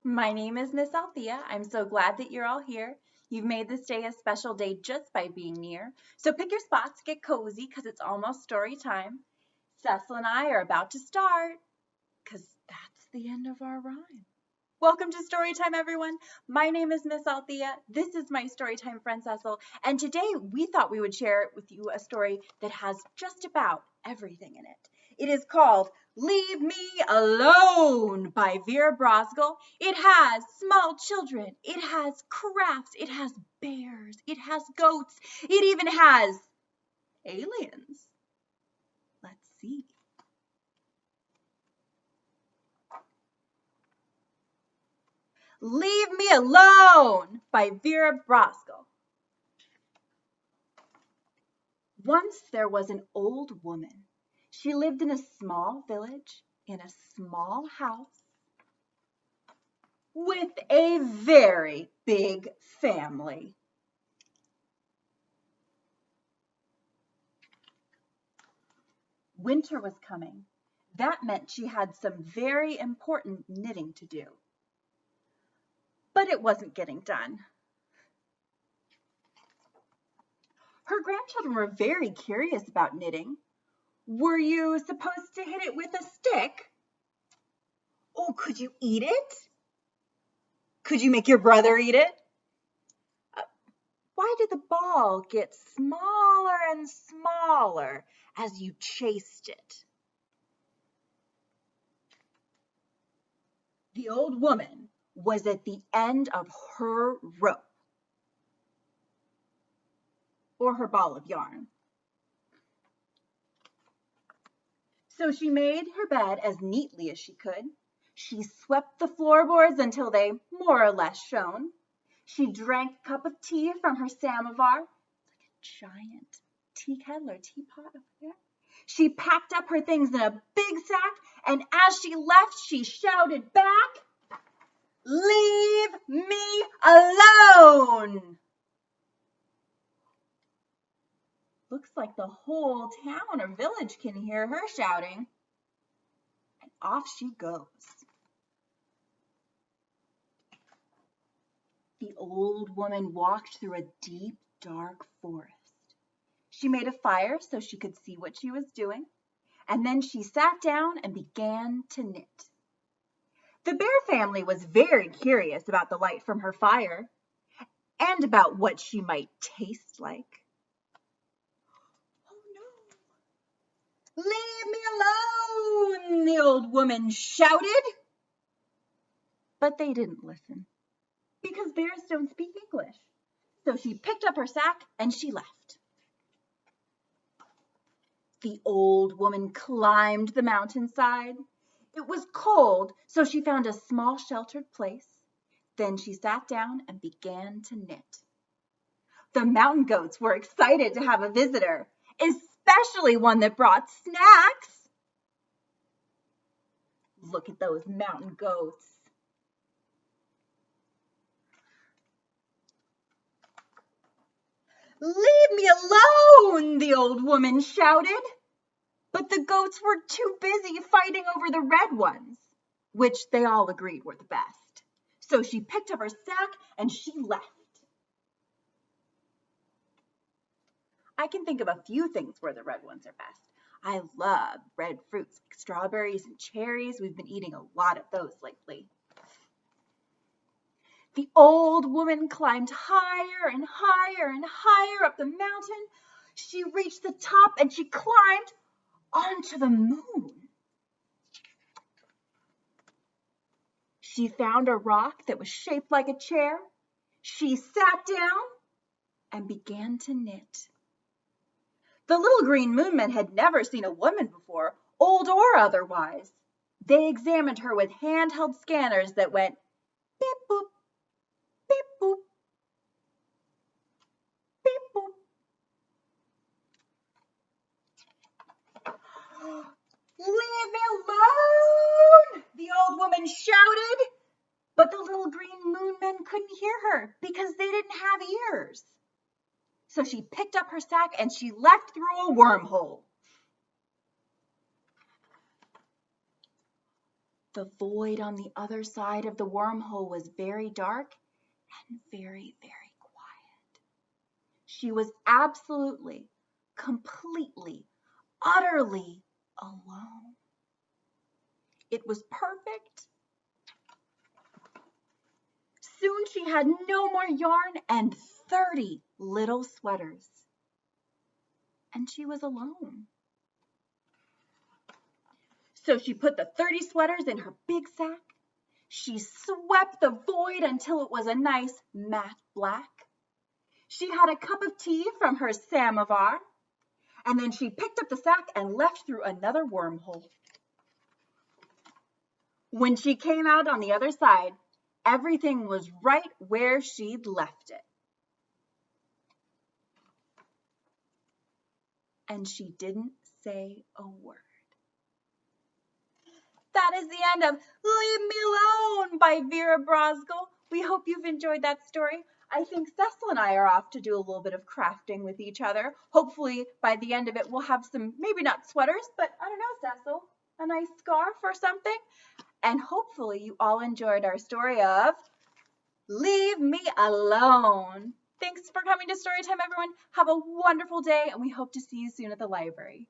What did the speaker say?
My name is Miss Althea. I'm so glad that you're all here. You've made this day a special day just by being near. So pick your spots, get cozy, because it's almost story time. Cecil and I are about to start, because that's the end of our rhyme. Welcome to Storytime, everyone. My name is Miss Althea. This is my Storytime friend Cecil, and today we thought we would share with you a story that has just about everything in it. It is called Leave Me Alone by Vera Brosgol. It has small children, it has crafts, it has bears, it has goats, it even has aliens. Let's see. Leave Me Alone by Vera Brosgol. Once there was an old woman. She lived in a small village, in a small house, with a very big family. Winter was coming. That meant she had some very important knitting to do. But it wasn't getting done. Her grandchildren were very curious about knitting. Were you supposed to hit it with a stick? Oh, could you eat it? Could you make your brother eat it? Why did the ball get smaller and smaller as you chased it? The old woman was at the end of her rope, or her ball of yarn. So she made her bed as neatly as she could. She swept the floorboards until they more or less shone. She drank a cup of tea from her samovar, like a giant tea kettle or teapot up there. She packed up her things in a big sack, and as she left, she shouted back, "Leave me alone!" Looks like the whole town or village can hear her shouting. And off she goes. The old woman walked through a deep, dark forest. She made a fire so she could see what she was doing, and then she sat down and began to knit. The bear family was very curious about the light from her fire and about what she might taste like. "Oh no! Leave me alone!" the old woman shouted. But they didn't listen, because bears don't speak English. So she picked up her sack and she left. The old woman climbed the mountainside. It was cold, so she found a small sheltered place. Then she sat down and began to knit. The mountain goats were excited to have a visitor, especially one that brought snacks. Look at those mountain goats. "Leave me alone!" the old woman shouted. But the goats were too busy fighting over the red ones, which they all agreed were the best. So she picked up her sack and she left. I can think of a few things where the red ones are best. I love red fruits like strawberries and cherries. We've been eating a lot of those lately. The old woman climbed higher and higher and higher up the mountain. She reached the top and she climbed onto the moon. She found a rock that was shaped like a chair. She sat down and began to knit. The little green moonmen had never seen a woman before, old or otherwise. They examined her with handheld scanners that went beep boop, beep boop, beep boop. "Leave me alone!" the old woman shouted. But the little green moonmen couldn't hear her because they didn't have ears. So she picked up her sack and she left through a wormhole. The void on the other side of the wormhole was very dark and very, very quiet. She was absolutely, completely, utterly alone. It was perfect. Soon she had no more yarn and 30 little sweaters. And she was alone. So she put the 30 sweaters in her big sack. She swept the void until it was a nice matte black. She had a cup of tea from her samovar. And then she picked up the sack and left through another wormhole. When she came out on the other side, everything was right where she'd left it. And she didn't say a word. That is the end of Leave Me Alone by Vera Brosgol. We hope you've enjoyed that story. I think Cecil and I are off to do a little bit of crafting with each other. Hopefully by the end of it, we'll have some, maybe not sweaters, but I don't know, Cecil, a nice scarf or something. And hopefully you all enjoyed our story of Leave Me Alone. Thanks for coming to Storytime, everyone. Have a wonderful day, and we hope to see you soon at the library.